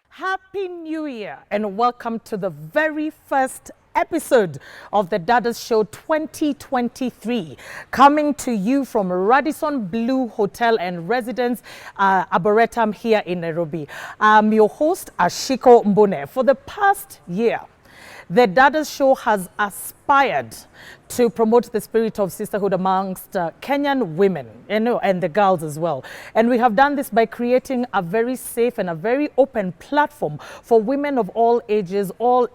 Happy New Year and welcome to the very first episode of the Dadas Show 2023, coming to you from Radisson Blu Hotel and Residence Arboretum here in Nairobi. I'm your host, Ashiko Mbune. For the past year, the Dadas Show has aspired to promote the spirit of sisterhood amongst Kenyan women, and the girls as well. And we have done this by creating a very safe and a very open platform for women of all ages, all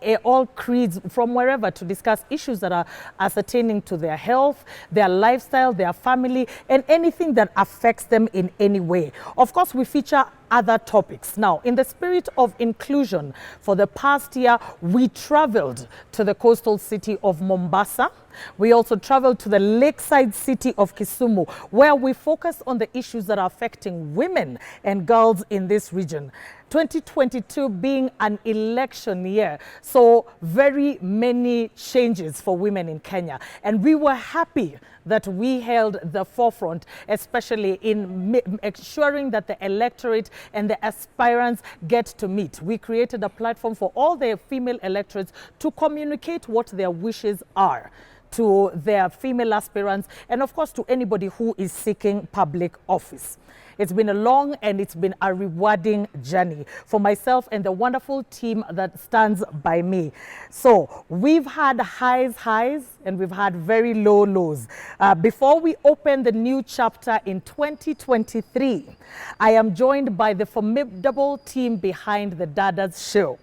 creeds, from wherever, to discuss issues that are ascertaining to their health, their lifestyle, their family, and anything that affects them in any way. Of course, we feature other topics. Now, in the spirit of inclusion, for the past year, we traveled to the coastal city of Mombasa. We also traveled to the lakeside city of KISUMU, where we focus on the issues that are affecting women and girls in this region. 2022 being an election year, so very many changes for women in Kenya. And we were happy that we held the forefront, especially in ensuring that the electorate and the aspirants get to meet. We created a platform for all the female electorates to communicate what their wishes are to their female aspirants, and of course to anybody who is seeking public office. It's been a long and it's been a rewarding journey for myself and the wonderful team that stands by me. So we've had highs and we've had very low lows. Before we open the new chapter in 2023, I am joined by the formidable team behind the Dadas Show.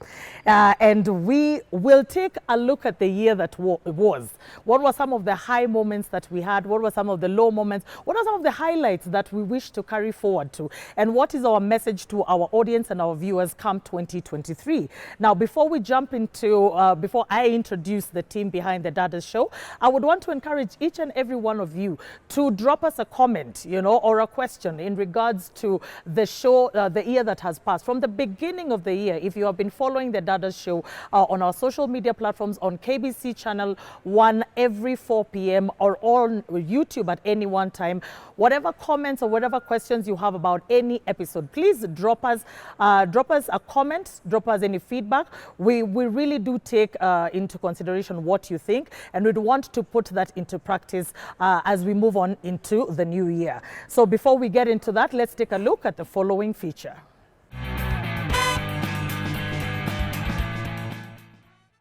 And we will take a look at the year that was. What were some of the high moments that we had? What were some of the low moments? What are some of the highlights that we wish to carry forward to? And what is our message to our audience and our viewers come 2023? Now, before we jump into, before I introduce the team behind the Dadas Show, I would want to encourage each and every one of you to drop us a comment, or a question in regards to the show, the year that has passed. From the beginning of the year, if you have been following the Dadas Show on our social media platforms, on KBC channel 1 every 4 p.m. or on YouTube at any one time, whatever comments or whatever questions you have about any episode, please drop us a comment, drop us any feedback. We really do take into consideration what you think, and we'd want to put that into practice as we move on into the new year. So before we get into that, let's take a look at the following feature.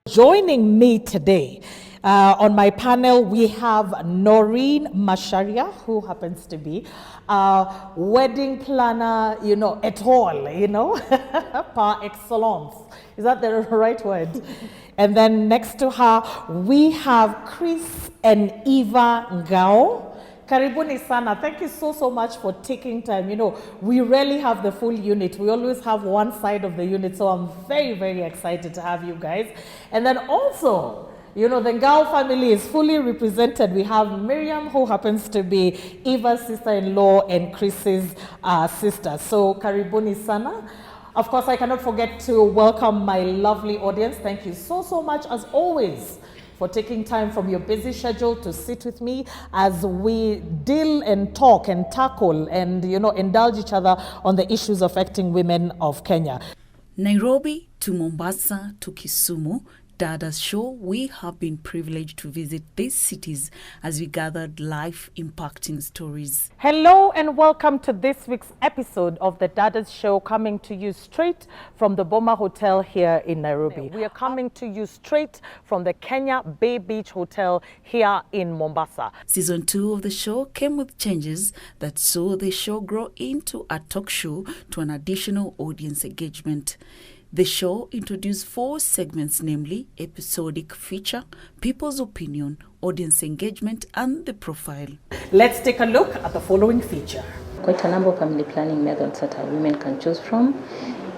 Joining me today on my panel, we have Noreen Masharia, who happens to be a wedding planner, et al, par excellence. Is that the right word? And then next to her, we have Chris and Eva Ngao. Karibuni sana. Thank you so much for taking time. We rarely have the full unit. We always have one side of the unit. So I'm very excited to have you guys. And then also, the Ngao family is fully represented. We have Miriam, who happens to be Eva's sister-in-law and Chris's sister. So karibuni sana. Of course, I cannot forget to welcome my lovely audience. Thank you so much, as always, for taking time from your busy schedule to sit with me as we deal and talk and tackle and, indulge each other on the issues affecting women of Kenya. Nairobi to Mombasa to KISUMU, Dadas Show, we have been privileged to visit these cities as we gathered life-impacting stories. Hello and welcome to this week's episode of the Dadas Show, coming to you straight from the Boma Hotel here in Nairobi. We are coming to you straight from the Kenya Bay Beach Hotel here in Mombasa. Season 2 of the show came with changes that saw the show grow into a talk show to an additional audience engagement. The show introduced 4 segments, namely episodic feature, people's opinion, audience engagement, and the profile. Let's take a look at the following feature. Quite a number of family planning methods that women can choose from,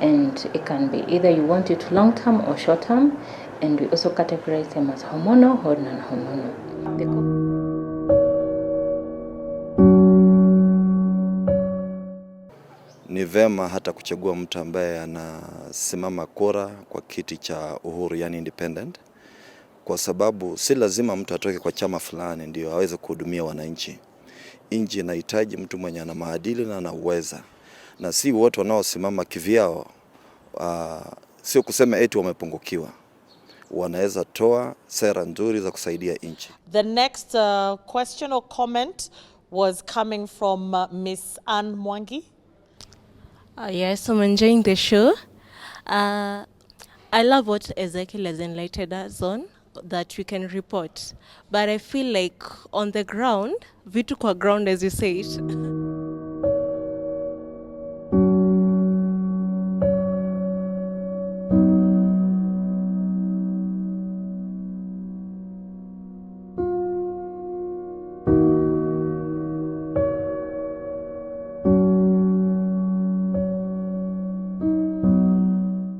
and it can be either you want it long-term or short-term, and we also categorize them as hormonal or non-hormonal. Ni vema hata kuchagua mtu ambaye anasimama kura kwa kiti cha uhuru, yani independent, kwa sababu si lazima mtu atoke kwa chama fulani ndio aweze kuhudumia wananchi. Nchi inahitaji mtu mwenye ana maadili na anaweza. na si wote wanaosimama kivyao. Sio kusema eti wamepungukiwa, wanaweza toa sera nzuri za kusaidia nchi. The next question or comment was coming from Miss Anne Mwangi. Yes, I'm enjoying the show. I love what Ezekiel has enlightened us on, that we can report. But I feel like on the ground, vitu kwa ground as you say it.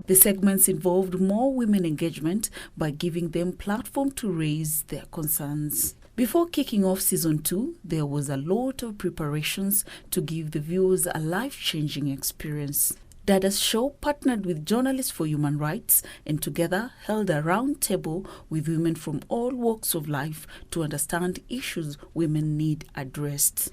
The segments involved more women engagement by giving them platform to raise their concerns. Before kicking off season 2, there was a lot of preparations to give the viewers a life-changing experience. Dadas Show partnered with Journalists for Human Rights and together held a round table with women from all walks of life to understand issues women need addressed.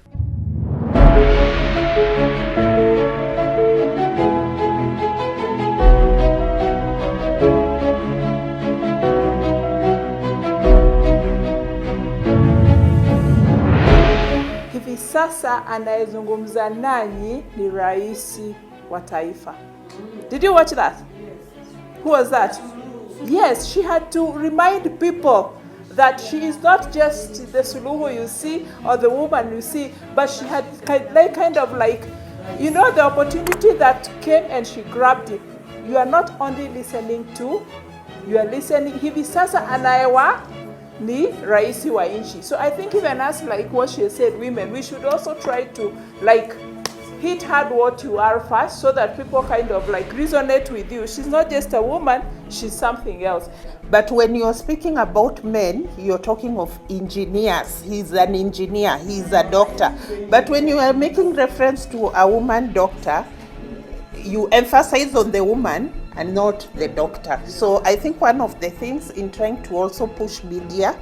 Hivi sasa anayezungumza nanyi ni rais wa taifa. Did you watch that? Who was that? Yes, she had to remind people that she is not just the Suluhu you see or the woman you see, but she had kind of like, you know, the opportunity that came and she grabbed it. You are not only listening to, you are listening. Hivi sasa anayewa ni raisi wa nchi. So I think even us, like what she said, women, we should also try to like hit hard what you are first so that people kind of like resonate with you. She's not just a woman, she's something else. But when you're speaking about men, you're talking of engineers. He's an engineer, he's a doctor. But when you are making reference to a woman doctor, you emphasize on the woman and not the doctor. So I think one of the things in trying to also push media,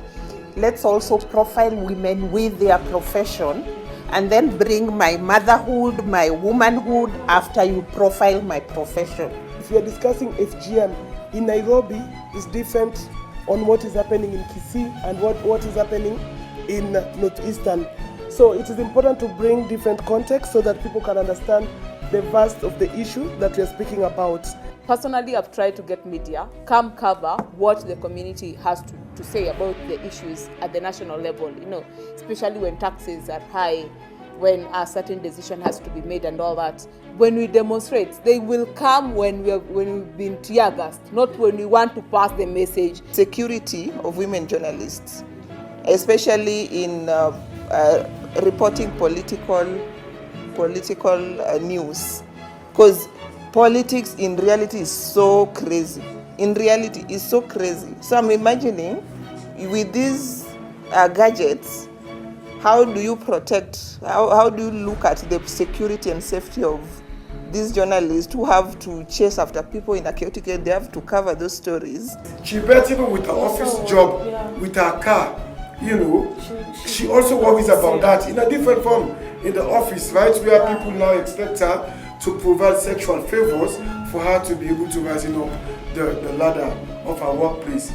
let's also profile women with their profession and then bring my motherhood, my womanhood after you profile my profession. If you're discussing FGM in Nairobi, is different on what is happening in Kisii and what is happening in Northeastern. So it is important to bring different contexts so that people can understand the vast of the issue that we are speaking about. Personally, I've tried to get media come cover what the community has to say about the issues at the national level, you know, especially when taxes are high, when a certain decision has to be made and all that. When we demonstrate, they will come when we've been tear gassed, not when we want to pass the message. Security of women journalists, especially in reporting political news, because politics in reality is so crazy. So I'm imagining with these gadgets, how do you protect, how do you look at the security and safety of these journalists who have to chase after people in a chaotic area? They have to cover those stories. She bet even with her office job, with her car, you know, she also worries about that in a different form in the office, right? Where people now expect her to provide sexual favors for her to be able to rise up the ladder of her workplace.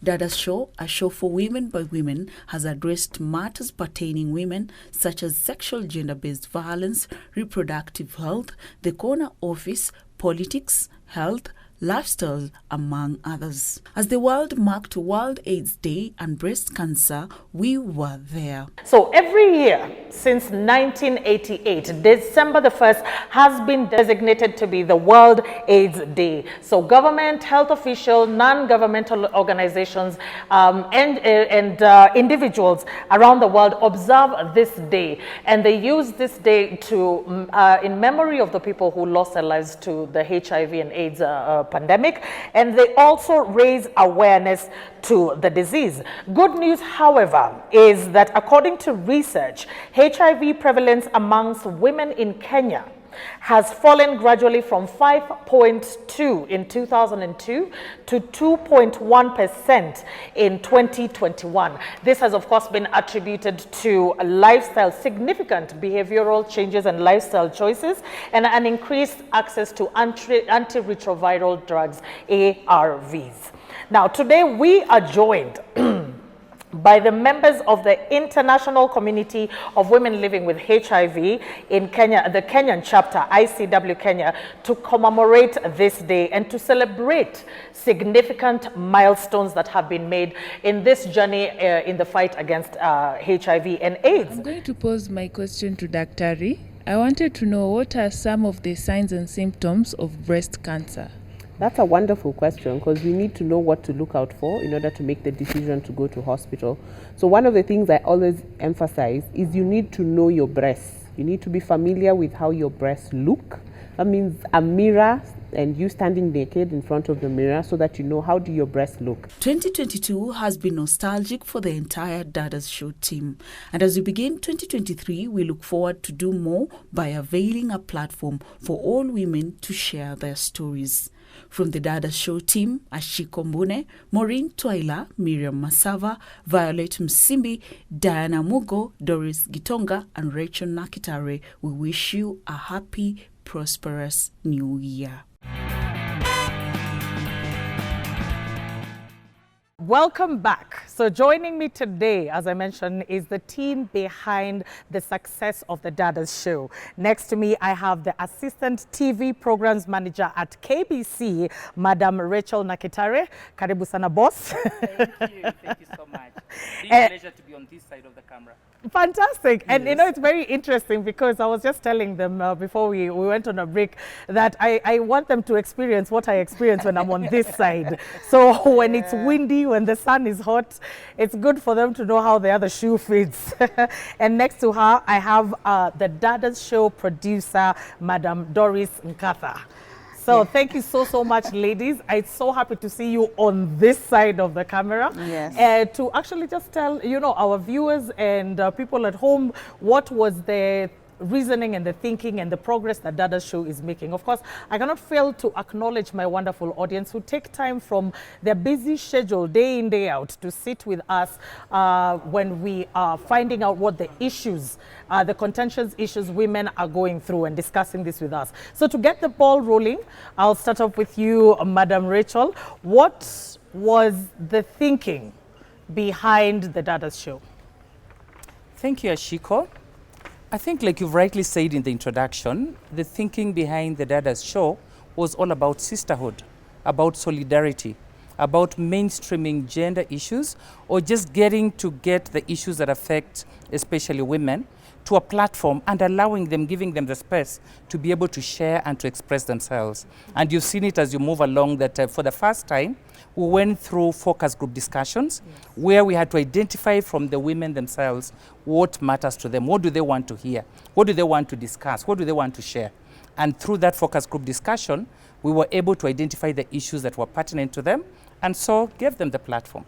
Dadas Show, a show for women by women, has addressed matters pertaining women such as sexual gender-based violence, reproductive health, the corner office, politics, health, lifestyle, among others. As the world marked World AIDS Day and breast cancer, we were there. So every year since 1988, December the 1st has been designated to be the World AIDS Day. So government, health officials, non-governmental organizations, and individuals around the world observe this day. And they use this day to, in memory of the people who lost their lives to the HIV and AIDS pandemic, and they also raise awareness to the disease. Good news, however, is that according to research, HIV prevalence amongst women in Kenya has fallen gradually from 5.2 in 2002 to 2.1% in 2021. This has, of course, been attributed to lifestyle, significant behavioral changes and lifestyle choices, and an increased access to antiretroviral drugs, ARVs. Now, today we are joined by the members of the International Community of Women Living with HIV in Kenya, the Kenyan chapter, ICW Kenya, to commemorate this day and to celebrate significant milestones that have been made in this journey in the fight against HIV and AIDS. I'm going to pose my question to Dr. I wanted to know, what are some of the signs and symptoms of breast cancer? That's a wonderful question, because we need to know what to look out for in order to make the decision to go to hospital. So one of the things I always emphasize is you need to know your breasts. You need to be familiar with how your breasts look. That means a mirror and you standing naked in front of the mirror so that you know how do your breasts look. 2022 has been nostalgic for the entire Dadas Show team. And as we begin 2023, we look forward to do more by availing a platform for all women to share their stories. From the Dadas Show team, Ashiko Mbune, Maureen Twaila, Miriam Masava, Violet Msimbi, Diana Mugo, Doris Gitonga, and Rachel Nakitare, we wish you a happy, prosperous new year. Welcome back. So joining me today, as I mentioned, is the team behind the success of the Dadas Show. Next to me, I have the Assistant TV Programs Manager at KBC, Madam Rachel Nakitare. Karibu sana, boss. Thank you so much. It's a pleasure to be on this side of the camera. Fantastic. And Yes. you know, it's very interesting because I was just telling them before we went on a break that I want them to experience what I experience when I'm on this side. So when it's windy, when the sun is hot, it's good for them to know how the other shoe fits. And next to her, I have the Dadas Show producer, Madam Doris Nkatha. So thank you so much, ladies. I'm so happy to see you on this side of the camera. Yes. To actually just tell, you know, our viewers and people at home, what was the reasoning and the thinking and the progress that Dadas Show is making. Of course, I cannot fail to acknowledge my wonderful audience who take time from their busy schedule day in, day out to sit with us when we are finding out what the issues, the contentious issues women are going through and discussing this with us. So to get the ball rolling, I'll start off with you, Madam Rachel. What was the thinking behind the Dadas Show? Thank you, Ashiko. I think, like you've rightly said in the introduction, the thinking behind the Dadas Show was all about sisterhood, about solidarity, about mainstreaming gender issues, or just getting the issues that affect especially women to a platform and allowing them, giving them the space to be able to share and to express themselves. And you've seen it as you move along that for the first time, we went through focus group discussions where we had to identify from the women themselves what matters to them, what do they want to hear, what do they want to discuss, what do they want to share. And through that focus group discussion, we were able to identify the issues that were pertinent to them and so gave them the platform.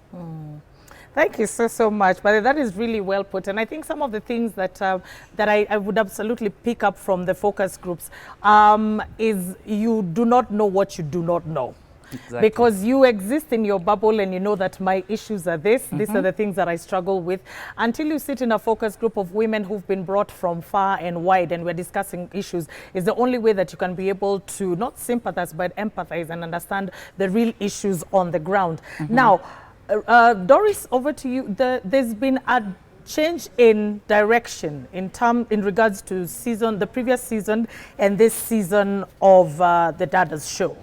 Thank you so much. But that is really well put. And I think some of the things that that I would absolutely pick up from the focus groups is you do not know what you do not know. Exactly. Because you exist in your bubble and you know that my issues are this, these are the things that I struggle with, until you sit in a focus group of women who've been brought from far and wide and we're discussing issues, is the only way that you can be able to not sympathize but empathize and understand the real issues on the ground. Now, Doris, over to you. There's been a change in direction in regards to the previous season and this season of the Dadas Show.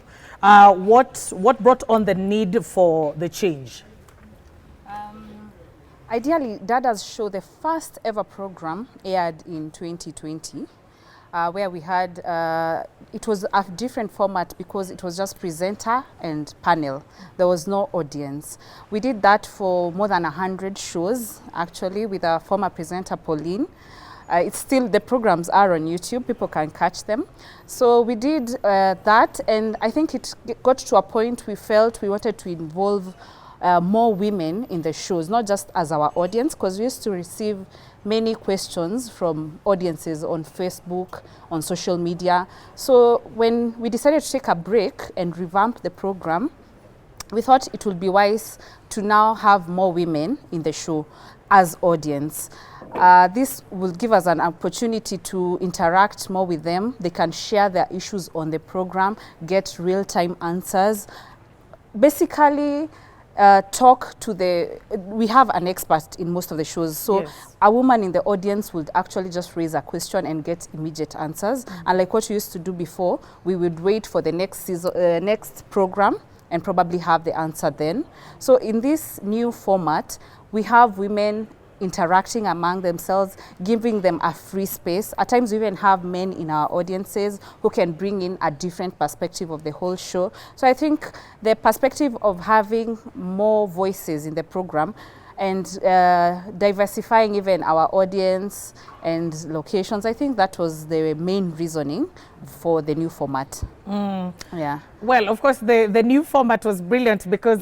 What brought on the need for the change? Ideally, Dadas Show, the first ever program, aired in 2020, where we had, it was a different format because it was just presenter and panel. There was no audience. We did that for more than 100 shows, actually, with our former presenter, Pauline. It's still, the programs are on YouTube, people can catch them. So we did that, and I think it got to a point we felt we wanted to involve more women in the shows, not just as our audience, because we used to receive many questions from audiences on Facebook, on social media. So when we decided to take a break and revamp the program, we thought it would be wise to now have more women in the show as audience. This will give us an opportunity to interact more with them. They can share their issues on the program, get real-time answers. Basically, talk to we have an expert in most of the shows. So yes, a woman in the audience would actually just raise a question and get immediate answers. And like what we used to do before, we would wait for the next season, next program, and probably have the answer then. So in this new format, we have women interacting among themselves, giving them a free space. At times we even have men in our audiences who can bring in a different perspective of the whole show. So I think the perspective of having more voices in the program and diversifying even our audience and locations, I think that was the main reasoning for the new format. Yeah. Well, of course, the new format was brilliant because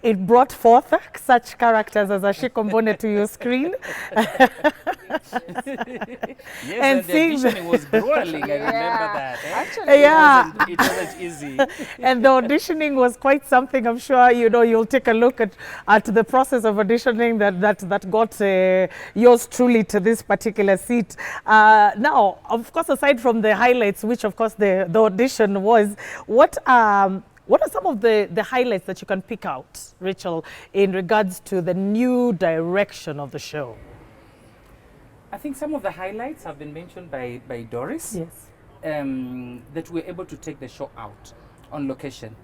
it brought forth such characters as Ashiko Mbone to your screen. Yes, and the auditioning was grueling, I remember that. Actually, yeah. It wasn't easy. And the auditioning was quite something. I'm sure, you know, you'll take a look at the process of auditioning that got yours truly to this particular seat. Now, of course, aside from the highlights, which of course the audition was, what are some of the highlights that you can pick out, Rachel, in regards to the new direction of the show? I think some of the highlights have been mentioned by Doris. Yes. That we're able to take the show out on location.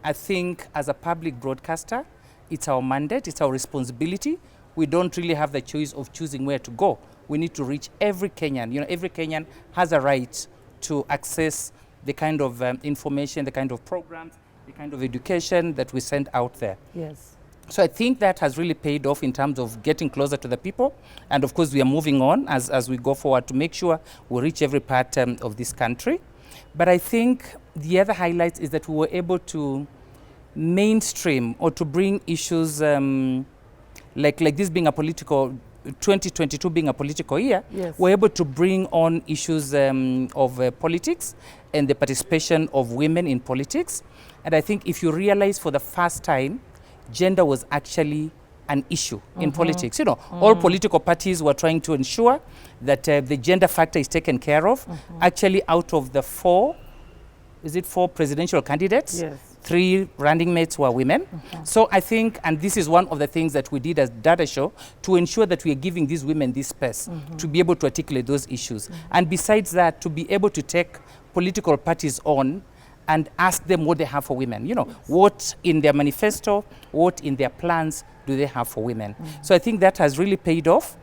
I think as a public broadcaster, it's our mandate, it's our responsibility. We don't really have the choice of choosing where to go. We need to reach every Kenyan. You know, every Kenyan has a right to access the kind of information, the kind of programs, the kind of education that we send out there. Yes. So I think that has really paid off in terms of getting closer to the people. And of course, we are moving on as we go forward to make sure we reach every part of this country. But I think the other highlight is that we were able to mainstream or to bring issues like this being a political 2022 being a political year, yes, we're able to bring on issues of politics and the participation of women in politics. And I think if you realize for the first time, gender was actually an issue in politics. You know, all political parties were trying to ensure that the gender factor is taken care of. Actually, out of the four presidential candidates? Yes. 3 running mates were women. So I think, and this is one of the things that we did as Dadas Show, to ensure that we are giving these women this space to be able to articulate those issues. And besides that, to be able to take political parties on and ask them what they have for women. You know, what in their manifesto, what in their plans do they have for women. So I think that has really paid off.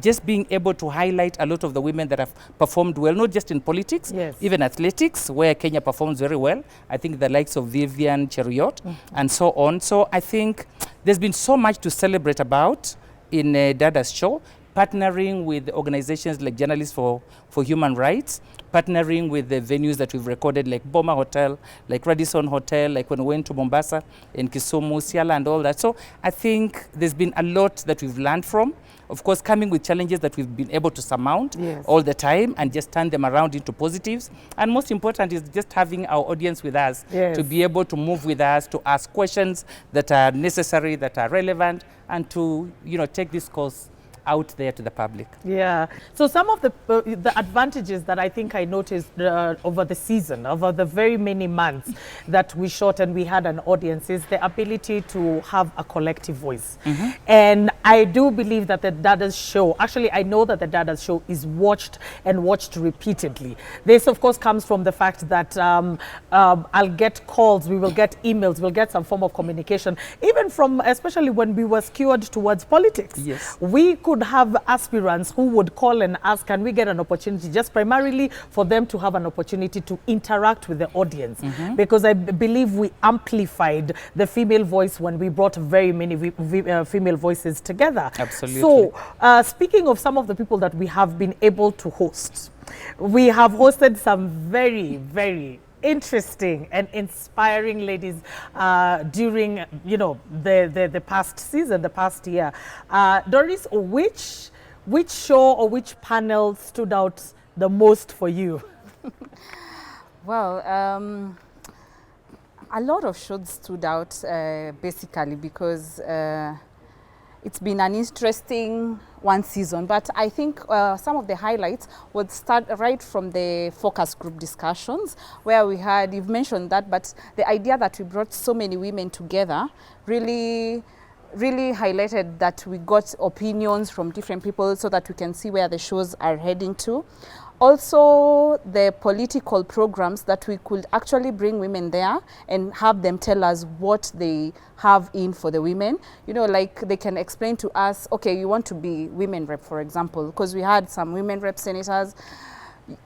Just being able to highlight a lot of the women that have performed well, not just in politics, yes, even athletics, where Kenya performs very well. I think the likes of Vivian Cheruiyot and so on. So I think there's been so much to celebrate about in Dadas Show, partnering with organizations like Journalists for Human Rights, partnering with the venues that we've recorded, like Boma Hotel, like Radisson Hotel, like when we went to Mombasa, in KISUMU, Siala, and all that. So I think there's been a lot that we've learned from. Of course, coming with challenges that we've been able to surmount all the time and just turn them around into positives. And most important is just having our audience with us to be able to move with us, to ask questions that are necessary, that are relevant, and to, you know, take this course out there to the public. Yeah. So some of the advantages that I think I noticed over the season, over the very many months that we shot and we had an audience, is the ability to have a collective voice. And I do believe that the Dadas Show, actually I know that the Dadas Show is watched and watched repeatedly. This of course comes from the fact that I'll get calls, we will get emails, we'll get some form of communication, even from, especially when we were skewed towards politics. Yes. We could have aspirants who would call and ask, can we get an opportunity, just primarily for them to have an opportunity to interact with the audience. Because I believe we amplified the female voice when we brought very many female voices together. Absolutely. So speaking of some of the people that we have been able to host, we have hosted some very, very interesting and inspiring ladies during, you know, the past season, the past year. Doris, which show or which panel stood out the most for you? Well, a lot of shows stood out basically because it's been an interesting one season, but I think some of the highlights would start right from the focus group discussions where we had, you've mentioned that, but the idea that we brought so many women together really highlighted that we got opinions from different people so that we can see where the shows are heading to. Also, the political programs that we could actually bring women there and have them tell us what they have in for the women. You know, like they can explain to us, okay, you want to be women rep, for example, because we had some women rep senators.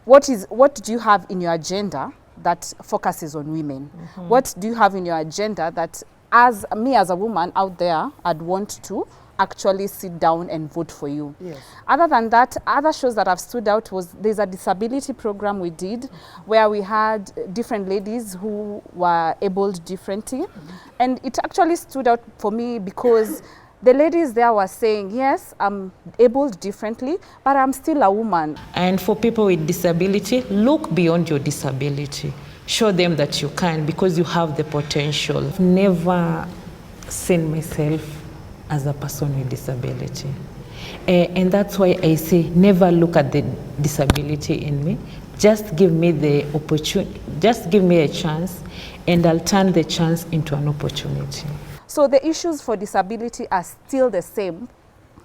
What do you have in your agenda that focuses on women? Mm-hmm. What do you have in your agenda that as me as a woman out there, I'd want to actually sit down and vote for you? Yes. Other than that, other shows that have stood out was there's a disability program we did where we had different ladies who were abled differently. And it actually stood out for me because the ladies there were saying, yes, I'm abled differently, but I'm still a woman. And for people with disability, look beyond your disability. Show them that you can because you have the potential. I've never seen myself as a person with disability. And that's why I say never look at the disability in me. Just give me the opportunity, just give me a chance and I'll turn the chance into an opportunity. So the issues for disability are still the same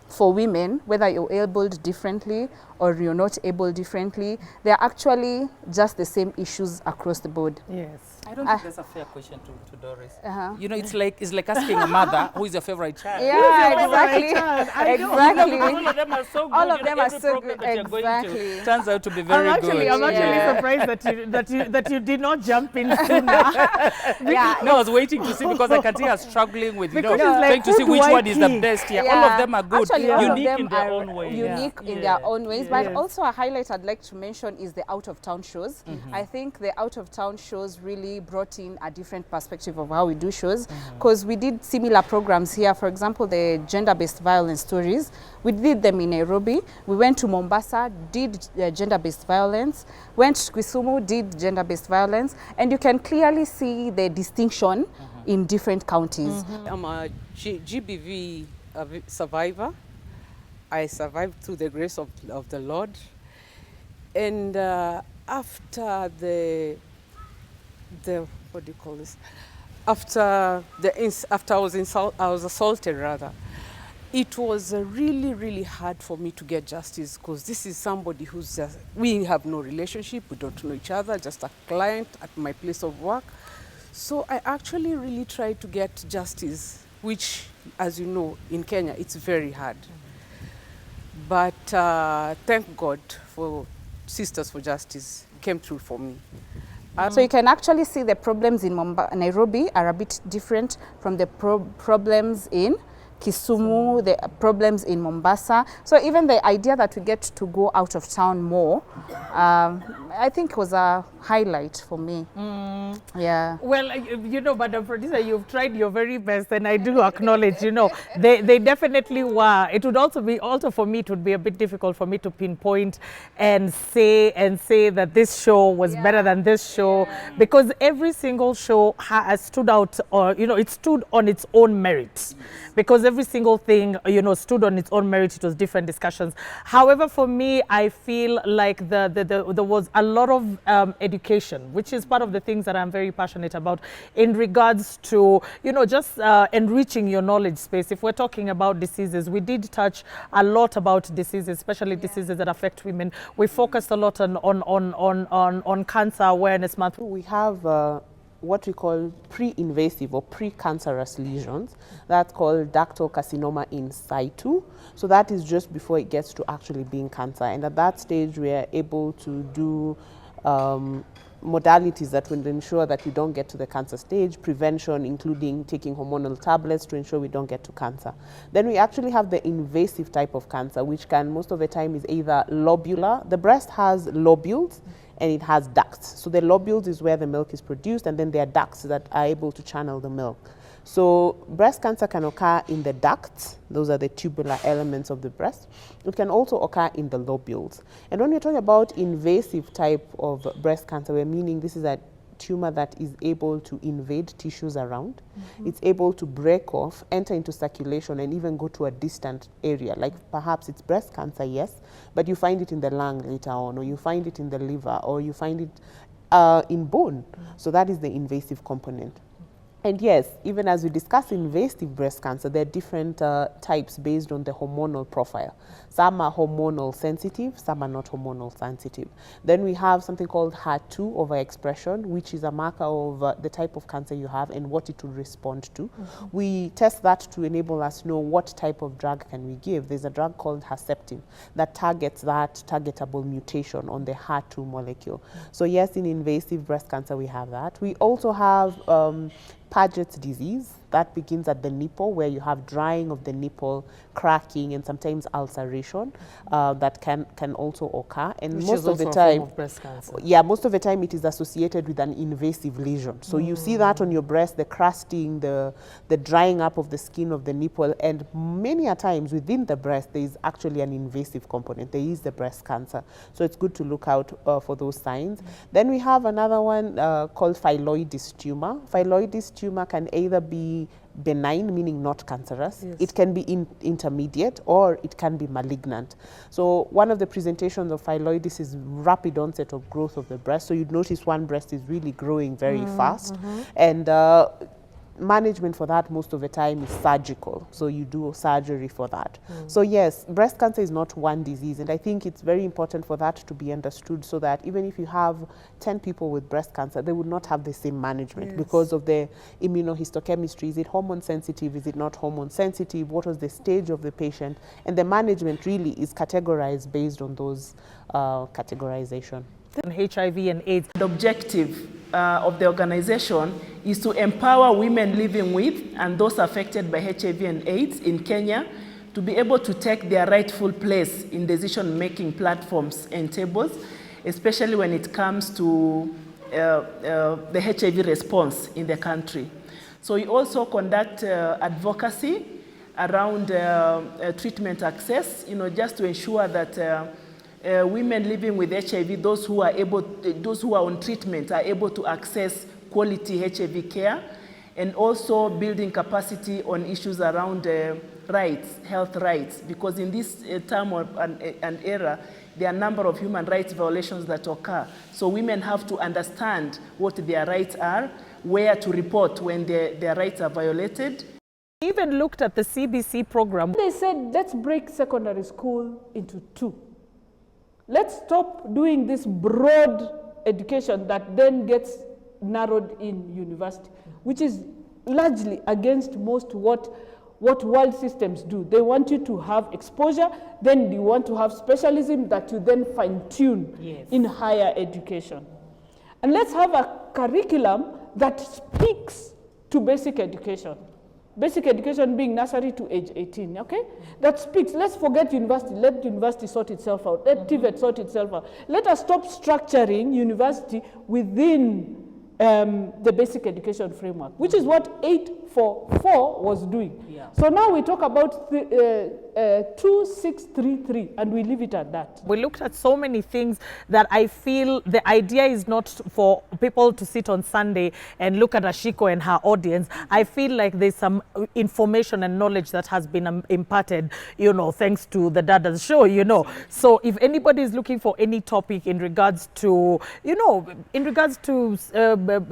for women, whether you're abled differently or you're not able differently. They're actually just the same issues across the board. Yes. I don't think that's a fair question to Doris. You know, it's like asking a mother, who is your favorite child? Yeah, exactly. Exactly. All of them are so good. All of them are every so program good. that you're going Exactly. to turns out to be very good. I'm actually surprised that you did not jump in sooner. Yeah. No, I was waiting to see because I can see her struggling with, you know, Because it's like, trying to who see do which I one is the pick? best. Yeah, Yeah. all of them are good, Actually, all of unique them in their are own way. unique in their own ways. But also a highlight I'd like to mention is the out-of-town shows. I think the out-of-town shows really brought in a different perspective of how we do shows, because we did similar programs here. For example, the gender-based violence stories, we did them in Nairobi. We went to Mombasa, did gender-based violence, went to KISUMU, did gender-based violence, and you can clearly see the distinction in different counties. I'm a GBV survivor. I survived through the grace of the Lord. And after the what do you call this? After I was assaulted rather, it was really hard for me to get justice, because this is somebody who's just, we have no relationship, we don't know each other, just a client at my place of work. So I actually really tried to get justice, which, as you know, in Kenya, it's very hard. But thank God for Sisters for Justice came through for me. So you can actually see the problems in Nairobi are a bit different from the problems in KISUMU, the problems in Mombasa. So even the idea that we get to go out of town more, I think was a highlight for me. Yeah. Well, you know, Madam Producer, you've tried your very best, and I do acknowledge, you know, they definitely were. It would also be, for me, it would be a bit difficult for me to pinpoint and say that this show was better than this show, because every single show has stood out, or, you know, it stood on its own merit. Because every single thing, you know, stood on its own merit. It was different discussions. However, for me, I feel like there was a lot of education, which is part of the things that I'm very passionate about in regards to, you know, just enriching your knowledge space. If we're talking about diseases, we did touch a lot about diseases, especially diseases that affect women. We focused a lot on Cancer Awareness Month. We have what we call pre-invasive or pre-cancerous lesions. That's called ductal carcinoma in situ. So that is just before it gets to actually being cancer. And at that stage, we are able to do modalities that will ensure that we don't get to the cancer stage, prevention, including taking hormonal tablets to ensure we don't get to cancer. Then we actually have the invasive type of cancer, which can most of the time is either lobular. The breast has lobules, and it has ducts. So the lobules is where the milk is produced, and then there are ducts that are able to channel the milk. So breast cancer can occur in the ducts. Those are the tubular elements of the breast. It can also occur in the lobules. And when we're talking about invasive type of breast cancer, we're meaning this is a tumor that is able to invade tissues around. It's able to break off, enter into circulation, and even go to a distant area. Like perhaps it's breast cancer, yes, but you find it in the lung later on, or you find it in the liver, or you find it in bone. So that is the invasive component. And yes, even as we discuss invasive breast cancer, there are different types based on the hormonal profile. Some are hormonal sensitive, some are not hormonal sensitive. Then we have something called HER2 overexpression, which is a marker of the type of cancer you have and what it will respond to. We test that to enable us to know what type of drug can we give. There's a drug called Herceptin that targets that targetable mutation on the HER2 molecule. So yes, in invasive breast cancer, we have that. We also have Paget's disease. That begins at the nipple, where you have drying of the nipple, cracking, and sometimes ulceration that can also occur. And Which most is of the also a time, form of breast cancer. yeah, most of the time it is associated with an invasive lesion. So you see that on your breast, the crusting, the drying up of the skin of the nipple, and many a times within the breast there is actually an invasive component. There is the breast cancer. So it's good to look out for those signs. Then we have another one called phylloides tumor. Phylloides tumor can either be benign, meaning not cancerous. Yes. It can be intermediate, or it can be malignant. So one of the presentations of phylloides is rapid onset of growth of the breast. So you'd notice one breast is really growing very fast. And management for that most of the time is surgical. So you do surgery for that. So yes, breast cancer is not one disease, and I think it's very important for that to be understood, so that even if you have 10 people with breast cancer, they would not have the same management because of the immunohistochemistry. Is it hormone sensitive? Is it not hormone sensitive? What was the stage of the patient? And the management really is categorized based on those categorization. HIV and AIDS. The objective of the organization is to empower women living with and those affected by HIV and AIDS in Kenya to be able to take their rightful place in decision-making platforms and tables, especially when it comes to the HIV response in the country. So we also conduct advocacy around treatment access, just to ensure that women living with HIV, those who are on treatment, are able to access quality HIV care, and also building capacity on issues around rights, health rights, because in this time and era, there are a number of human rights violations that occur. So women have to understand what their rights are, where to report when their rights are violated. We even looked at the CBC program. They said, let's break secondary school into two. Let's stop doing this broad education that then gets narrowed in university, which is largely against most what world systems do. They want you to have exposure, then you want to have specialism that you then fine-tune in higher education. And let's have a curriculum that speaks to basic education. Basic education being nursery to age 18, okay? That speaks. Let's forget university. Let university sort itself out. Let TVET sort itself out. Let us stop structuring university within the basic education framework, which is what 844 was doing. So now we talk about 2633, and we leave it at that. We looked at so many things that I feel the idea is not for people to sit on Sunday and look at Ashiko and her audience. I feel like there's some information and knowledge that has been imparted, thanks to the Dadas Show, So if anybody is looking for any topic in regards to,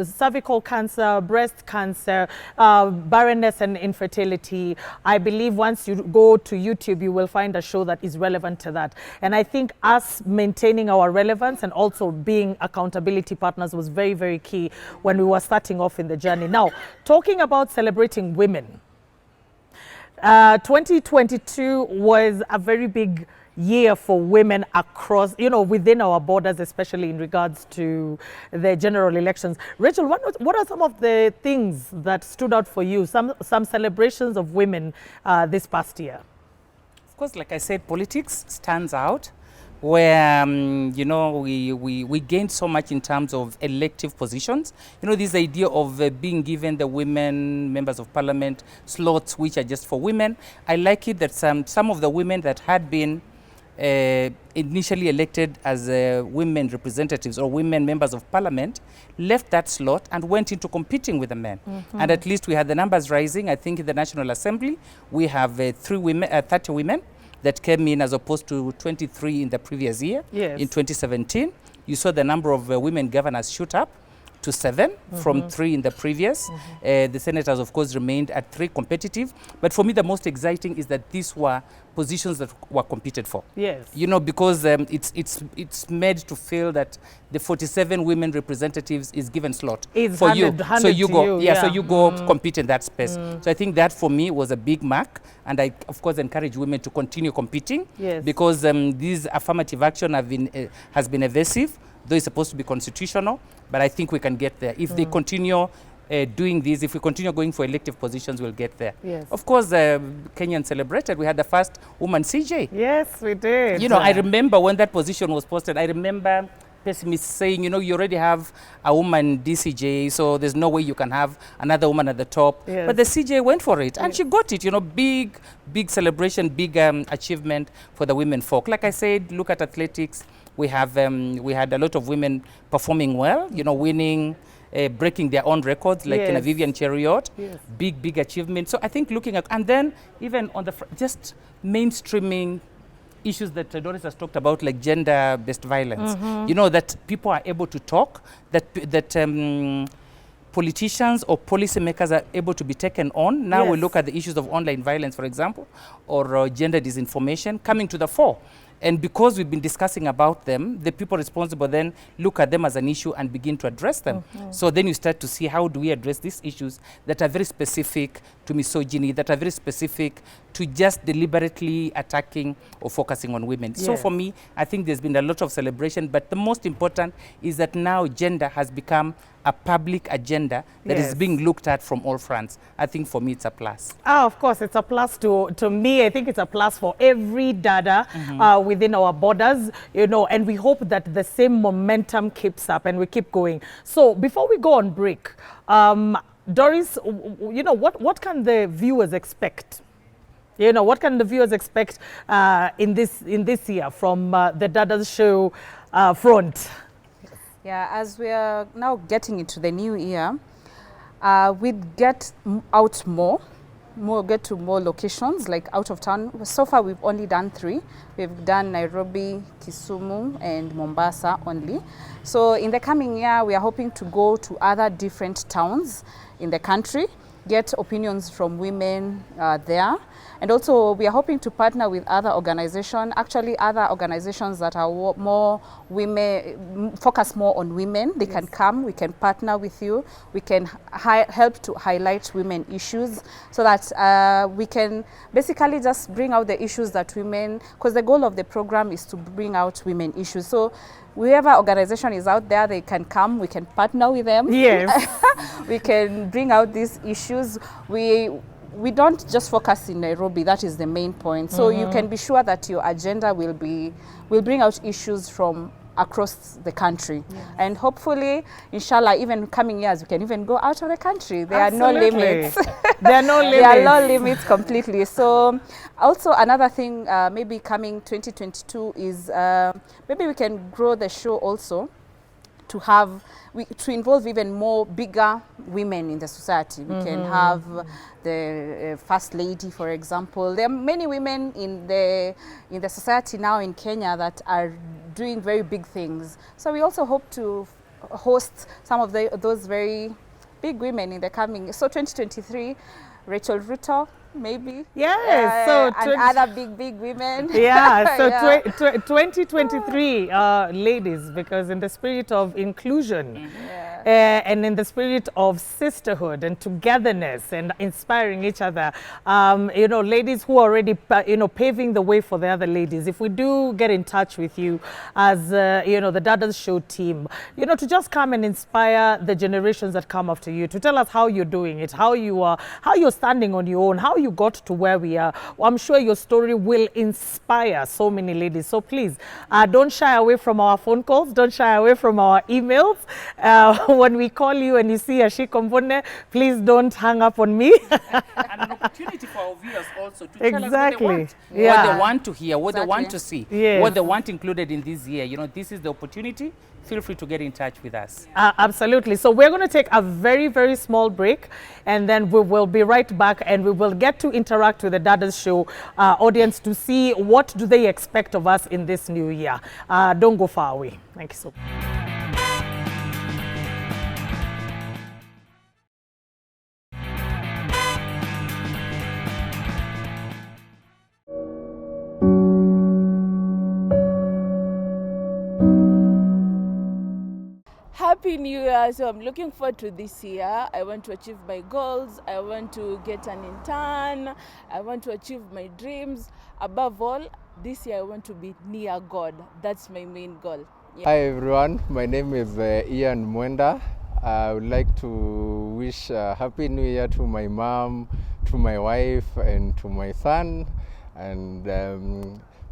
cervical cancer, breast cancer, barrenness and infertility, I believe once you go to YouTube, you will find a show that is relevant to that. And I think us maintaining our relevance and also being accountability partners was very, very key when we were starting off in the journey. Now, talking about celebrating women, 2022 was a very big year for women across, within our borders, especially in regards to the general elections. Rachel, what are some of the things that stood out for you, some celebrations of women this past year? Of course, like I said, politics stands out, where, you know, we gained so much in terms of elective positions. You know, this idea of being given the women members of parliament slots which are just for women. I like it that some of the women that had been initially elected as women representatives or women members of parliament left that slot and went into competing with the men. And at least we had the numbers rising. I think in the National Assembly, we have 30 women that came in as opposed to 23 in the previous year. Yes. In 2017, you saw the number of women governors shoot up to 7 from 3 in the previous. The senators, of course, remained at 3 competitive. But for me, the most exciting is that these were positions that were competed for. Yes. You know, because it's made to feel that the 47 women representatives is given slot It's for you. handed So you to go, you, so you go compete in that space. Mm. So I think that for me was a big mark. And I, of course, encourage women to continue competing. Yes. Because these affirmative action has been evasive, though it's supposed to be constitutional. But I think we can get there. If they continue doing this, if we continue going for elective positions, we'll get there. Yes. Of course, Kenyan celebrated. We had the first woman CJ. Yes, we did. You know, I remember when that position was posted, I remember pessimists saying, you know, you already have a woman DCJ, so there's no way you can have another woman at the top. Yes. But the CJ went for it, and she got it. You know, big celebration, big achievement for the women folk. Like I said, look at athletics. We have we had a lot of women performing well. You know, winning. Breaking their own records, like in a Vivian Chariot, big achievement. So I think looking at, and then even on the just mainstreaming issues that Doris has talked about, like gender-based violence. You know, that people are able to talk, that politicians or policymakers are able to be taken on. Now we look at the issues of online violence, for example, or gender disinformation coming to the fore. And because we've been discussing about them, the people responsible then look at them as an issue and begin to address them. So then you start to see, how do we address these issues that are very specific to misogyny, that are very specific to just deliberately attacking or focusing on women. So for me, I think there's been a lot of celebration, but the most important is that now gender has become a public agenda that is being looked at from all fronts. I think for me it's a plus. Of course, it's a plus to me. I think it's a plus for every Dada within our borders, you know, and we hope that the same momentum keeps up and we keep going. So before we go on break, Doris, you know, what can the viewers expect? You know, what can the viewers expect in this year from the Dadas Show front? Yeah, as we are now getting into the new year, we'd get out get to more locations, like out of town. So far, we've only done 3. We've done Nairobi, Kisumu, and Mombasa only. So in the coming year, we are hoping to go to other different towns in the country, get opinions from women there. And also, we are hoping to partner with other organizations, actually other organizations that are more women, focus more on women. They can come, we can partner with you, we can help to highlight women issues so that we can basically just bring out the issues that women, because the goal of the program is to bring out women issues. So whoever organization is out there, they can come, we can partner with them. Yes. We can bring out these issues. We don't just focus in Nairobi, that is the main point. So you can be sure that your agenda will bring out issues from across the country. And hopefully, inshallah, even coming years, we can even go out of the country. There are no limits. There are no limits. There are no limits completely. So also another thing, maybe coming 2022 is maybe we can grow the show also to involve even more bigger women in the society. We can have the First Lady, for example. There are many women in the society now in Kenya that are doing very big things. So we also hope to host some of those very big women in the coming. So 2023, Rachel Ruto, maybe. Yes. And other big women. Yeah. So 2023, ladies, because in the spirit of inclusion, and in the spirit of sisterhood and togetherness and inspiring each other, you know, ladies who are already, you know, paving the way for the other ladies, if we do get in touch with you as, you know, the Dadas Show team, you know, to just come and inspire the generations that come after you, to tell us how you're doing it, how you're standing on your own, how you got to where we are. I'm sure your story will inspire so many ladies. So please, don't shy away from our phone calls, don't shy away from our emails. When we call you and you see Ashiko Mbone, please don't hang up on me. And an opportunity for our viewers also to tell us what they want, what they want to hear, what they want to see, what they want included in this year. You know, this is the opportunity. Feel free to get in touch with us. Absolutely. So we're going to take a very, very small break, and then we will be right back, and we will get to interact with the Dadas Show audience to see what do they expect of us in this new year. Don't go far away. Thank you so much. Happy New Year. So I'm looking forward to this year. I want to achieve my goals. I want to get an intern. I want to achieve my dreams. Above all, this year I want to be near God. That's my main goal. Yeah. Hi everyone, my name is Ian Mwenda. I would like to wish a Happy New Year to my mom, to my wife, and to my son. And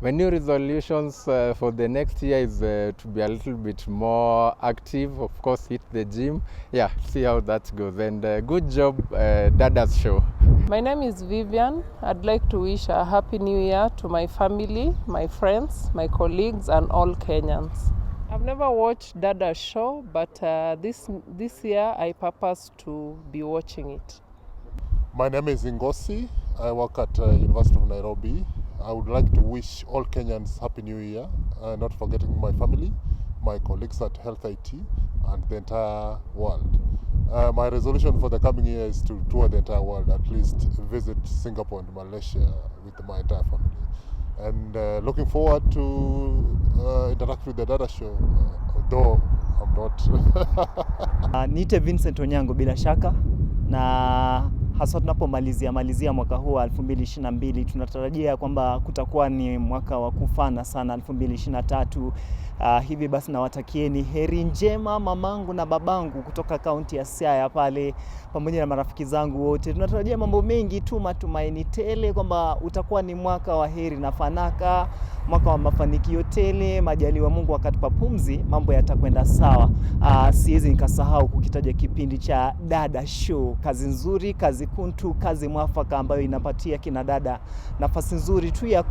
my new resolutions for the next year is to be a little bit more active, of course hit the gym. Yeah, see how that goes. And good job, Dadas Show. My name is Vivian. I'd like to wish a Happy New Year to my family, my friends, my colleagues, and all Kenyans. I've never watched Dadas Show, but this year I purpose to be watching it. My name is Ngosi. I work at University of Nairobi. I would like to wish all Kenyans Happy New Year, not forgetting my family, my colleagues at Health IT, and the entire world. My resolution for the coming year is to tour the entire world, at least visit Singapore and Malaysia with my entire family. And looking forward to interact with the Dadas Show, though I'm not. Niite Vincent Onyango bila shaka, na hasa tunapomalizia mwaka huu wa 2022, tunatarajia kwamba kutakuwa ni mwaka wa kufana sana 2023. Hivi basi nawatakieni heri njema mamangu na babangu kutoka kaunti ya Siaya pale, pamoja na marafiki zangu wote. Tunatarajia mambo mengi tu, matumaini tele kwamba utakuwa ni mwaka wa heri na fanaka, mwaka wa mafanikio tele. Majaliwa Mungu akatupa pumzi, mambo yatakwenda sawa. Siwezi nikasahau kukitaja kipindi cha Dadas Show. Kazi nzuri, kazi kuntu, kazi mwafaka ambayo inapatia kina dada nafasi nzuri tu ya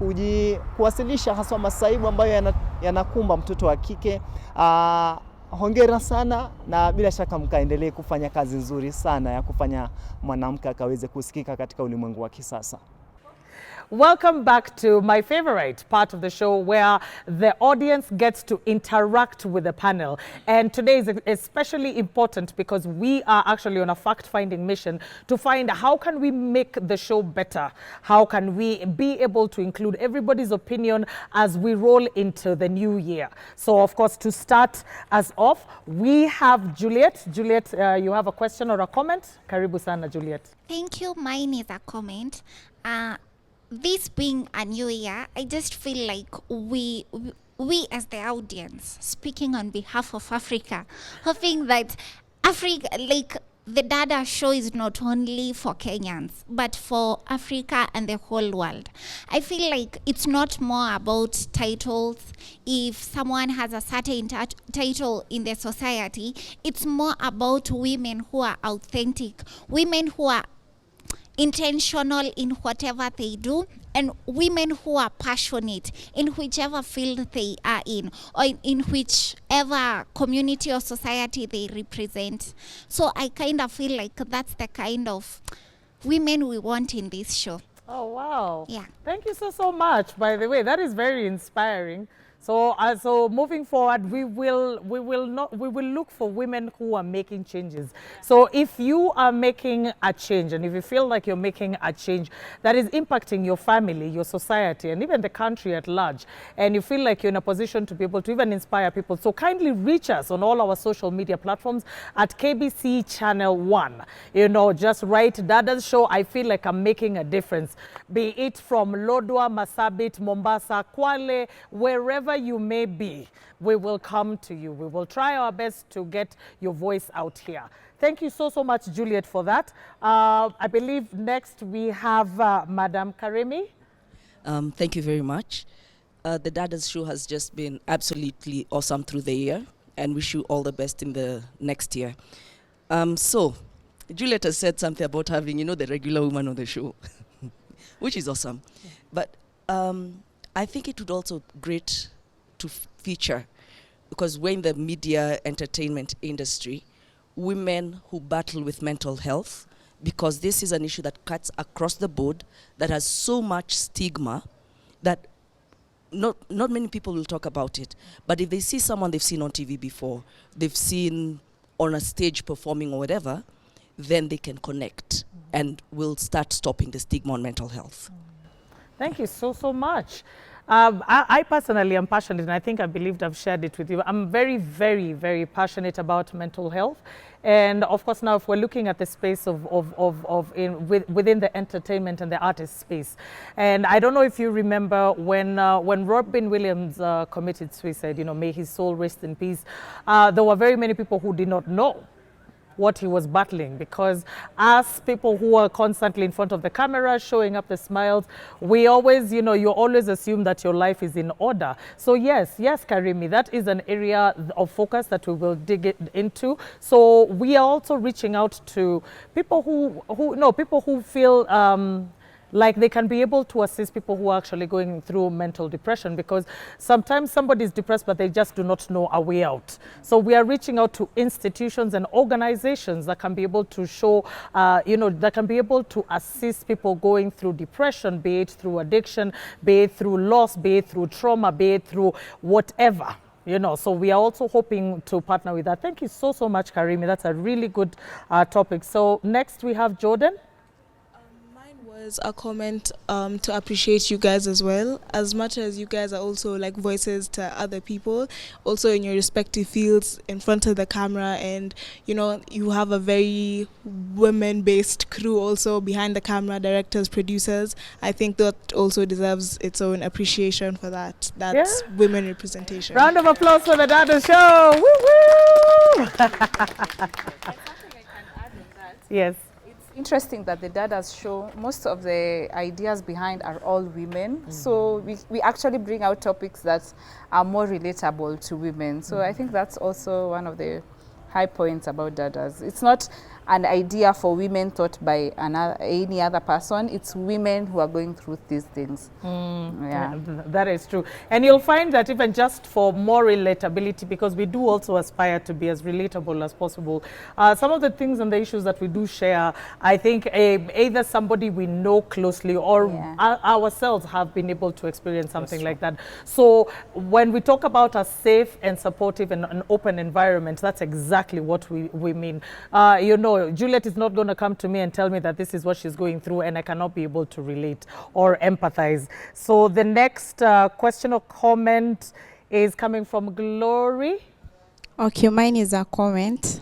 kuwasilisha hasa masaibu ambayo yanakumba mtoto wa kike. Hongera sana, na bila shaka mkaendelee kufanya kazi nzuri sana ya kufanya mwanamke akaweze kusikika katika ulimwengu wa kisasa. Welcome back to my favorite part of the show, where the audience gets to interact with the panel. And today is especially important because we are actually on a fact-finding mission to find how can we make the show better? How can we be able to include everybody's opinion as we roll into the new year? So, of course, to start us off, we have Juliet. Juliet, you have a question or a comment? Karibu sana, Juliet. Thank you. Mine is a comment. This being a new year, I just feel like we as the audience, speaking on behalf of Africa, hoping that Africa, like the Dadas Show is not only for Kenyans, but for Africa and the whole world. I feel like it's not more about titles. If someone has a certain title in the society, it's more about women who are authentic, women who are intentional in whatever they do, and women who are passionate in whichever field they are in, or in whichever community or society they represent. So I kind of feel like that's the kind of women we want in this show. Oh, wow. Yeah. Thank you so much, by the way. That is very inspiring. So moving forward, we will look for women who are making changes. So if you are making a change, and if you feel like you're making a change that is impacting your family, your society, and even the country at large, and you feel like you're in a position to be able to even inspire people, so kindly reach us on all our social media platforms at KBC Channel 1. You know, just write Dadas Show, I feel like I'm making a difference. Be it from Lodwar, Marsabit, Mombasa, Kwale, wherever you may be, we will come to you. We will try our best to get your voice out here. Thank you so much, Juliet, for that. I believe next we have Madam Karimi. Thank you very much. The Dadas Show has just been absolutely awesome through the year, and wish you all the best in the next year. So, Juliet has said something about having, the regular woman on the show, which is awesome. Yeah. But I think it would also be great to feature, because we're in the media entertainment industry, women who battle with mental health, because this is an issue that cuts across the board, that has so much stigma that not many people will talk about it. But if they see someone they've seen on TV before, they've seen on a stage performing or whatever, then they can connect and will start stopping the stigma on mental health. Thank you so much. I personally am passionate, and I believed I've shared it with you. I'm very, very, very passionate about mental health. And of course, now if we're looking at the space within the entertainment and the artist space, and I don't know if you remember when Robin Williams committed suicide, may his soul rest in peace, there were very many people who did not know what he was battling, because as people who are constantly in front of the camera showing up the smiles, we always, you always assume that your life is in order. So yes, Karimi, that is an area of focus that we will dig into. So we are also reaching out to people who feel like they can be able to assist people who are actually going through mental depression, because sometimes somebody is depressed but they just do not know a way out. So we are reaching out to institutions and organizations that can be able to show, that can be able to assist people going through depression, be it through addiction, be it through loss, be it through trauma, be it through whatever. So we are also hoping to partner with that. Thank you so much, Karimi. That's a really good topic. So next we have Jordan. A comment to appreciate you guys as well, as much as you guys are also like voices to other people, also in your respective fields in front of the camera, and you have a very women-based crew also behind the camera, directors, producers. I think that also deserves its own appreciation for that. That's women representation. Round of applause for the Dadas Show. Woo woo. Yes. Interesting that the Dadas Show, most of the ideas behind are all women. So we actually bring out topics that are more relatable to women. So I think that's also one of the high points about Dadas. It's not an idea for women taught by any other person. It's women who are going through these things. Yeah, that is true. And you'll find that even just for more relatability, because we do also aspire to be as relatable as possible, some of the things and the issues that we do share, I think either somebody we know closely or ourselves have been able to experience something like that. So when we talk about a safe and supportive and an open environment, that's exactly what we mean. Juliet is not going to come to me and tell me that this is what she's going through and I cannot be able to relate or empathize. So the next question or comment is coming from Glory. Okay, mine is a comment.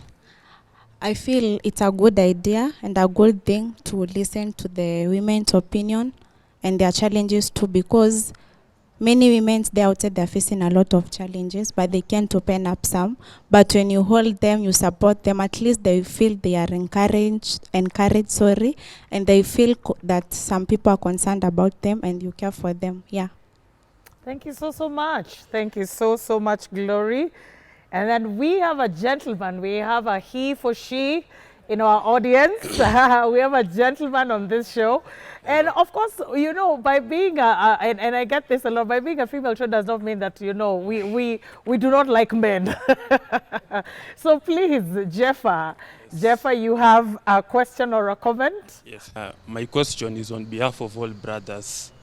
I feel it's a good idea and a good thing to listen to the women's opinion and their challenges too, because many women, they're outside, they're facing a lot of challenges, but they can't open up some. But when you hold them, you support them, at least they feel they are encouraged, and they feel that some people are concerned about them and you care for them. Yeah. Thank you so much. Thank you so much, Glory. And then we have a gentleman. We have a he for she in our audience. We have a gentleman on this show. And of course, by being and I get this a lot, by being a female show does not mean that, we do not like men. So please, Jeffa, you have a question or a comment? Yes. My question is on behalf of all brothers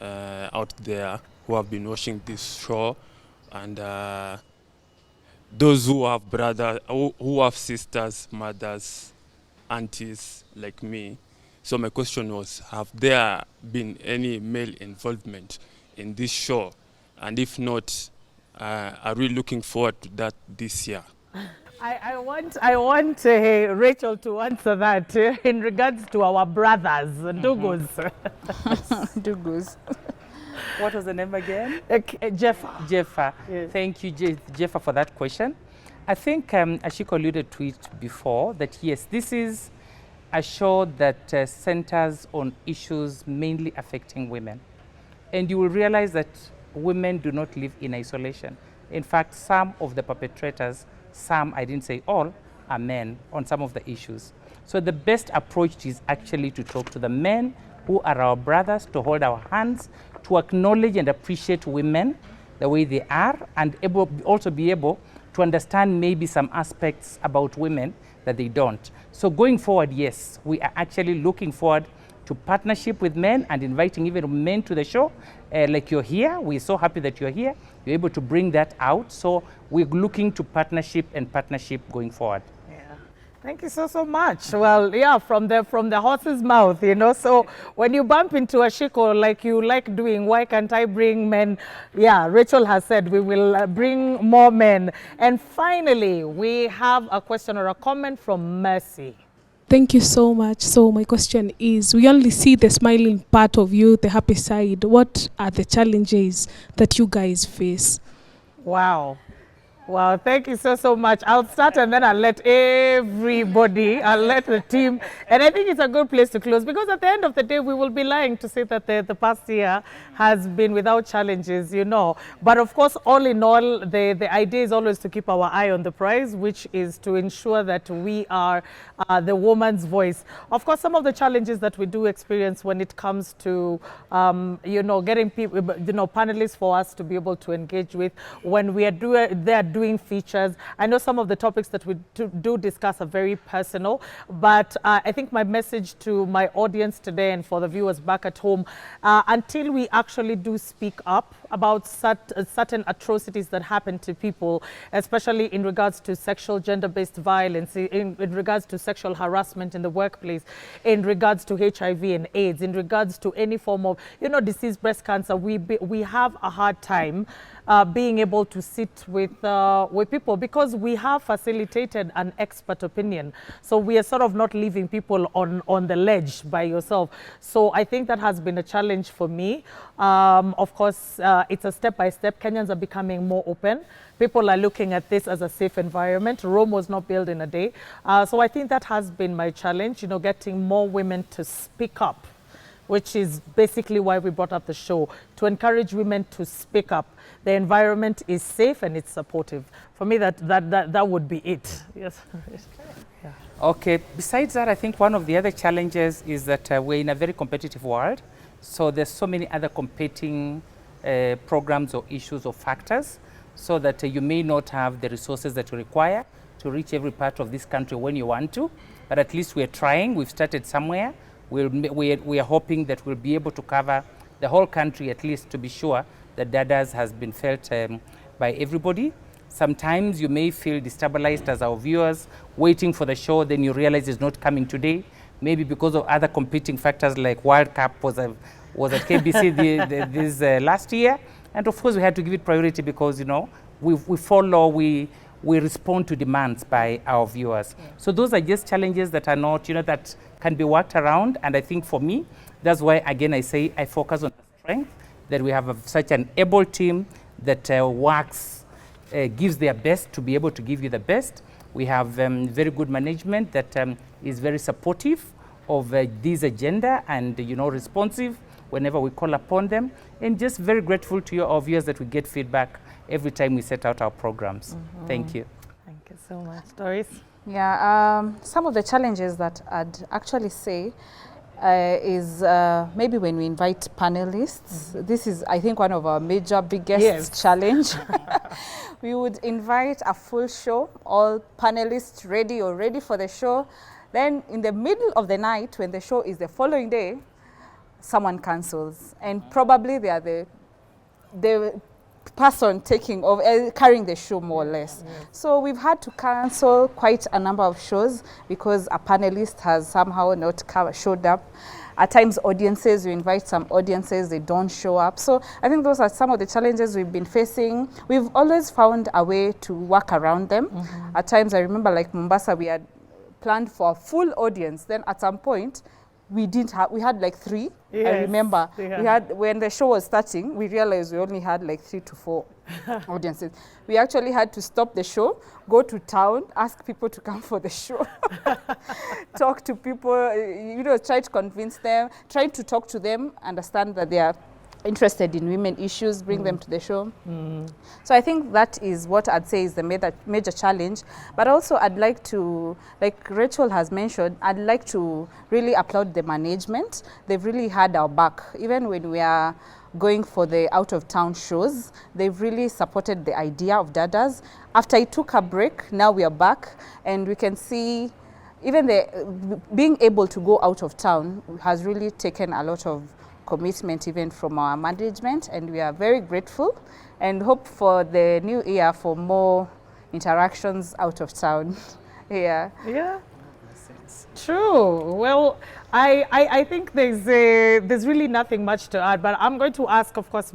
out there who have been watching this show and those who have brothers, who have sisters, mothers, aunties like me. So my question was, have there been any male involvement in this show? And if not, are we looking forward to that this year? I want Rachel to answer that in regards to our brothers, Dugus. Dugus. What was the name again? Jeffa. Jeffa. Yes. Thank you, Jeffa, for that question. I think Ashiko alluded to it before, that yes, this is a show that centers on issues mainly affecting women. And you will realize that women do not live in isolation. In fact, some of the perpetrators, some, I didn't say all, are men on some of the issues. So the best approach is actually to talk to the men who are our brothers, to hold our hands, to acknowledge and appreciate women the way they are, and also be able to understand maybe some aspects about women that they don't. So going forward, yes, we are actually looking forward to partnership with men and inviting even men to the show. Like you're here, we're so happy that you're here. You're able to bring that out. So we're looking to partnership going forward. Thank you so much. Well, yeah, from the horse's mouth, you know. So when you bump into Ashiko like you like doing, why can't I bring men? Yeah, Rachel has said we will bring more men. And finally, we have a question or a comment from Mercy. Thank you so much. So my question is, we only see the smiling part of you, the happy side. What are the challenges that you guys face? Wow. Wow, thank you so much. I'll start and then I'll let everybody, I'll let the team, and I think it's a good place to close, because at the end of the day, we will be lying to say that the past year has been without challenges, you know. But of course, all in all, the idea is always to keep our eye on the prize, which is to ensure that we are the woman's voice. Of course, some of the challenges that we do experience when it comes to, you know, getting people, you know, panelists for us to be able to engage with when we are doing features. I know some of the topics that we do discuss are very personal, but I think my message to my audience today and for the viewers back at home, until we actually do speak up about certain atrocities that happen to people, especially in regards to sexual gender-based violence, in regards to sexual harassment in the workplace, in regards to HIV and AIDS, in regards to any form of, you know, disease, breast cancer, we have a hard time being able to sit with people, because we have facilitated an expert opinion. So we are sort of not leaving people on the ledge by yourself. So I think that has been a challenge for me. Of course, it's a step-by-step. Kenyans are becoming more open. People are looking at this as a safe environment. Rome was not built in a day. So I think that has been my challenge, you know, getting more women to speak up, which is basically why we brought up the show, to encourage women to speak up. The environment is safe and it's supportive. For me, that would be it. Yes. Yeah. Okay, besides that, I think one of the other challenges is that we're in a very competitive world. So there's so many other competing programs or issues or factors, so that you may not have the resources that you require to reach every part of this country when you want to. But at least we're trying. We've started somewhere. We are hoping that we'll be able to cover the whole country, at least to be sure that Dadas has been felt by everybody. Sometimes you may feel destabilized as our viewers, waiting for the show, then you realize it's not coming today, maybe because of other competing factors like World Cup was at KBC this last year. And of course we had to give it priority because, you know, we follow, we respond to demands by our viewers. Yeah. So those are just challenges that are not, you know, that can be worked around. And I think for me, that's why, again, I say I focus on the strength, that we have such an able team that works, gives their best to be able to give you the best. We have very good management that is very supportive of this agenda and, you know, responsive whenever we call upon them. And just very grateful to our viewers that we get feedback every time we set out our programs. Mm-hmm. Thank you. Thank you so much. Doris? Yeah, some of the challenges that I'd actually say is maybe when we invite panelists. Mm-hmm. This is, I think, one of our biggest challenge. We would invite a full show, all panelists ready for the show. Then in the middle of the night, when the show is the following day, someone cancels. And probably they are the person taking of carrying the show more or less. So we've had to cancel quite a number of shows because a panelist has somehow not showed up. At times audiences, you invite some audiences, they don't show up. So I think those are some of the challenges we've been facing. We've always found a way to work around them. At times I remember like Mombasa, we had planned for a full audience. Then at some point, we had like 3. Yes, I remember yeah. we had, when the show was starting, we realized we only had like 3 to 4 audiences. We actually had to stop the show, go to town, ask people to come for the show, talk to people, you know, try to convince them, try to talk to them, understand that they are interested in women issues, bring them to the show. So I think that is what I'd say is the major challenge. But also I'd like to, like Rachel has mentioned, I'd like to really applaud the management. They've really had our back. Even when we are going for the out-of-town shows, they've really supported the idea of Dadas. After it took a break, now we are back, and we can see even being able to go out of town has really taken a lot of commitment even from our management, and we are very grateful and hope for the new year for more interactions out of town. Yeah. True. Well, I think there's really nothing much to add, but I'm going to ask, of course,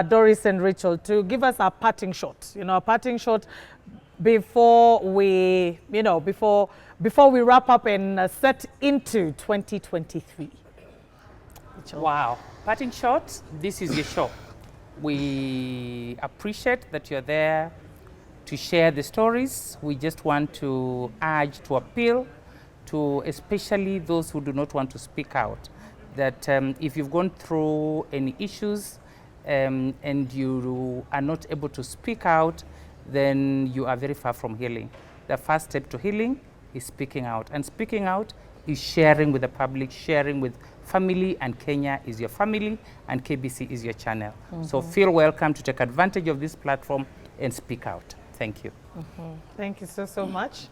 Doris and Rachel to give us a parting shot. A parting shot before we wrap up and set into 2023. Wow. Parting shot, this is your show. We appreciate that you're there to share the stories. We just want to urge, to appeal to especially those who do not want to speak out, that if you've gone through any issues and you are not able to speak out, then you are very far from healing. The first step to healing is speaking out. And speaking out is sharing with the public, sharing with family, and Kenya is your family and KBC is your channel. So feel welcome to take advantage of this platform and speak out. Thank you. Thank you so much.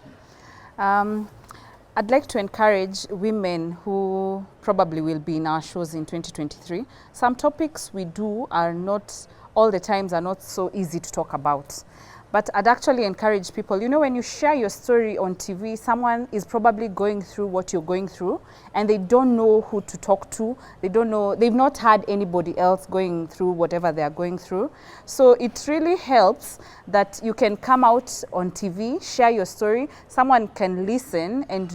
I'd like to encourage women who probably will be in our shows in 2023. Some topics we do are not, all the times are not so easy to talk about. But I'd actually encourage people, when you share your story on TV, someone is probably going through what you're going through and they don't know who to talk to. They don't know, they've not had anybody else going through whatever they're going through. So it really helps that you can come out on TV, share your story, someone can listen and,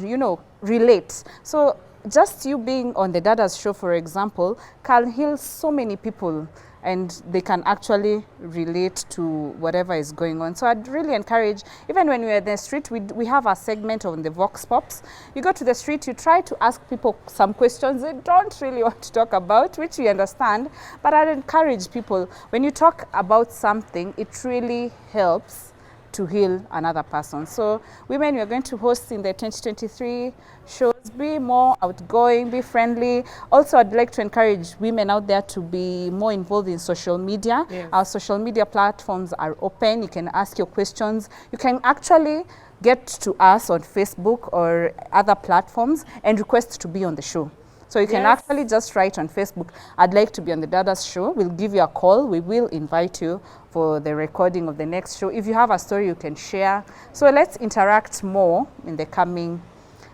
relate. So just you being on the Dadas Show, for example, can heal so many people, and they can actually relate to whatever is going on. So I'd really encourage, even when we're in the street, we have a segment on the Vox Pops. You go to the street, you try to ask people some questions they don't really want to talk about, which we understand, but I'd encourage people, when you talk about something, it really helps to heal another person. So women, we're going to host in the 2023 shows, be more outgoing, be friendly. Also, I'd like to encourage women out there to be more involved in social media. Yes. Our social media platforms are open. You can ask your questions. You can actually get to us on Facebook or other platforms and request to be on the show. So you can actually just write on Facebook, I'd like to be on the Dadas Show. We'll give you a call. We will invite you for the recording of the next show. If you have a story, you can share. So let's interact more in the coming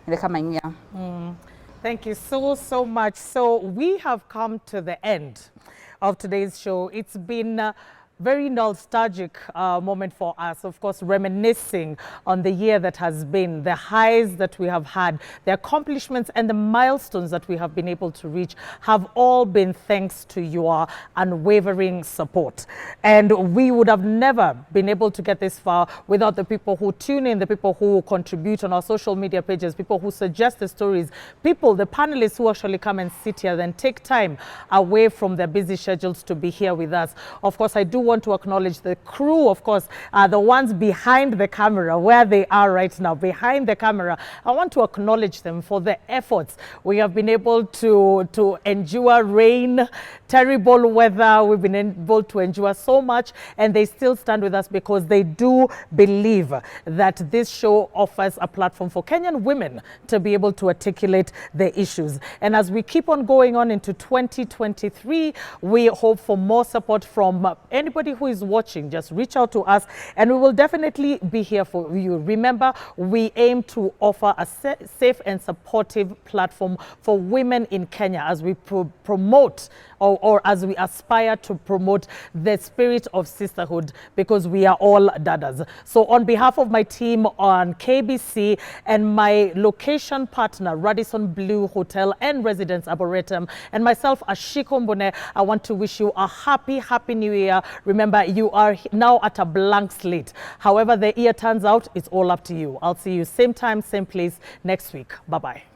year. Thank you so much. So we have come to the end of today's show. It's been very nostalgic moment for us, of course, reminiscing on the year that has been, the highs that we have had, the accomplishments and the milestones that we have been able to reach have all been thanks to your unwavering support. And we would have never been able to get this far without the people who tune in, the people who contribute on our social media pages, people who suggest the stories, people, the panelists who actually come and sit here, then take time away from their busy schedules to be here with us. Of course, I do want to acknowledge the crew, of course, the ones behind the camera, where they are right now, behind the camera. I want to acknowledge them for the efforts. We have been able to endure rain, terrible weather. We've been able to endure so much, and they still stand with us because they do believe that this show offers a platform for Kenyan women to be able to articulate their issues. And as we keep on going on into 2023, we hope for more support from anybody who is watching. Just reach out to us, and we will definitely be here for you. Remember, we aim to offer a safe and supportive platform for women in Kenya as we promote or as we aspire to promote the spirit of sisterhood, because we are all Dadas. So on behalf of my team on KBC and my location partner, Radisson Blue Hotel and Residence Arboretum, and myself, Ashiko Mbone, I want to wish you a happy new year. Remember, you are now at a blank slate. However the year turns out, it's all up to you. I'll see you same time, same place next week. Bye-bye.